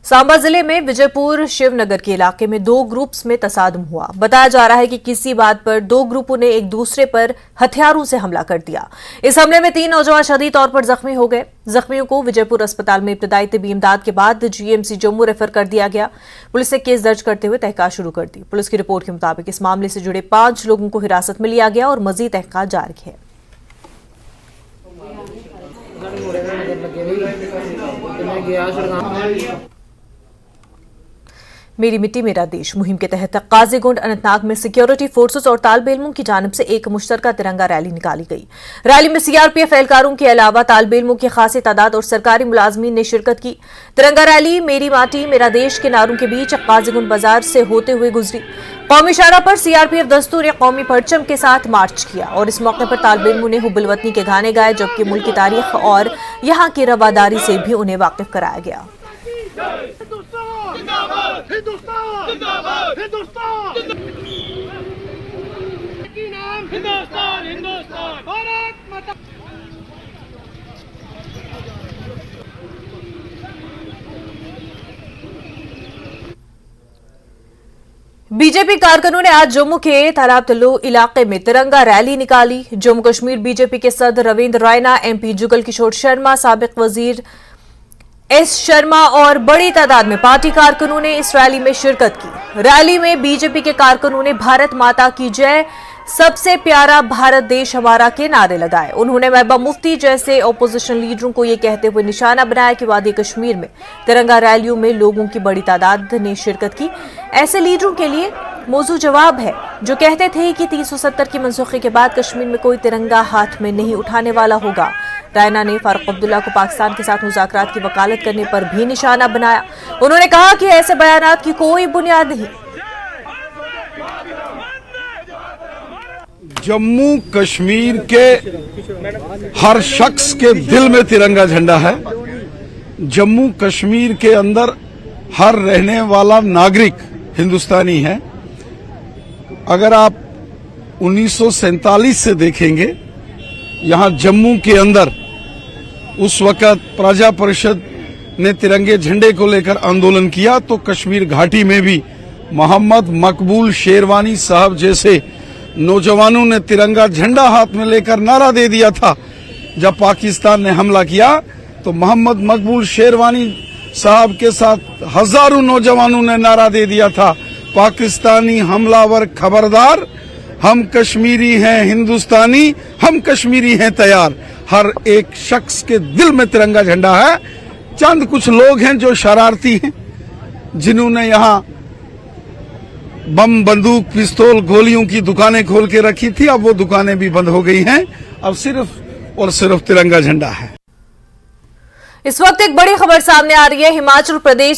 सांबा जिले में विजयपुर शिवनगर के इलाके में दो ग्रुप्स में तसादुम हुआ। बताया जा रहा है कि किसी बात पर दो ग्रुपों ने एक दूसरे पर हथियारों से हमला कर दिया। इस हमले में 3 नौजवान शदीद तौर पर जख्मी हो गए। जख्मियों को विजयपुर अस्पताल में इब्तदाई तिब्बी इमदाद के बाद जीएमसी जम्मू रेफर कर दिया गया। पुलिस ने केस दर्ज करते हुए तहकीकात शुरू कर दी। पुलिस की रिपोर्ट के मुताबिक इस मामले से जुड़े 5 लोगों को हिरासत में लिया गया और मजीद तहकीकात जारी है। मेरी मिट्टी मेरा देश मुहिम के तहत काजीगुंड अनंतनाग में सिक्योरिटी फोर्सेस और तालिब इल्मों की जानिब से एक मुश्तरका तिरंगा रैली निकाली गई। रैली में सीआरपीएफ एहलकारों के अलावा तालिब इल्मों की खासी तादाद और सरकारी मुलाजमीन ने शिरकत की। तिरंगा रैली मेरी माटी मेरा देश के नारों के बीच काजीगुंड बाजार से होते हुए गुजरी। कौमी शाहरा पर सीआरपीएफ दस्तूर या कौमी परचम के साथ मार्च किया और इस मौके पर तालिब इल्मों ने हुब्बुल वतनी के गाने गाए, जबकि मुल्क की तारीख और यहाँ की रवादारी से भी उन्हें वाकिफ कराया गया। बीजेपी कारकुनों ने आज जम्मू के तालाब तल्लू इलाके में तिरंगा रैली निकाली। जम्मू कश्मीर बीजेपी के सदर रविंद्र रायना, एमपी जुगल किशोर शर्मा, साबिक वजीर एस शर्मा और बड़ी तादाद में पार्टी कारकुनों ने इस रैली में शिरकत की। रैली में बीजेपी के कारकुनों ने भारत माता की जय, सबसे प्यारा भारत देश हमारा के नारे लगाए। उन्होंने महबूबा मुफ्ती जैसे ओपोजिशन लीडरों को यह कहते हुए निशाना बनाया कि वादी कश्मीर में तिरंगा रैलियों में लोगों की बड़ी तादाद ने शिरकत की। ऐसे लीडरों के लिए मौजू जवाब है जो कहते थे कि 370 की मनसूखी के बाद कश्मीर में कोई तिरंगा हाथ में नहीं उठाने वाला होगा। रायना ने फारूक अब्दुल्ला को पाकिस्तान के साथ मुज़ाकरात की वकालत करने पर भी निशाना बनाया। उन्होंने कहा कि ऐसे बयानात की कोई बुनियाद नहीं। जम्मू कश्मीर के हर शख्स के दिल में तिरंगा झंडा है। जम्मू कश्मीर के अंदर हर रहने वाला नागरिक हिंदुस्तानी है। अगर आप 1947 से देखेंगे, यहां जम्मू के अंदर उस वक़्त प्रजा परिषद ने तिरंगे झंडे को लेकर आंदोलन किया, तो कश्मीर घाटी में भी मोहम्मद मकबूल शेरवानी साहब जैसे नौजवानों ने तिरंगा झंडा हाथ में लेकर नारा दे दिया था। जब पाकिस्तान ने हमला किया तो मोहम्मद मकबूल शेरवानी साहब के साथ हजारों नौजवानों ने नारा दे दिया था, पाकिस्तानी हमलावर खबरदार, हम कश्मीरी हैं हिंदुस्तानी, हम कश्मीरी हैं तैयार। हर एक शख्स के दिल में तिरंगा झंडा है। चंद कुछ लोग हैं जो शरारती हैं, जिन्होंने यहाँ बम, बंदूक, पिस्तौल, गोलियों की दुकानें खोल के रखी थी। अब वो दुकानें भी बंद हो गई हैं। अब सिर्फ और सिर्फ तिरंगा झंडा है। इस वक्त एक बड़ी खबर सामने आ रही है। हिमाचल प्रदेश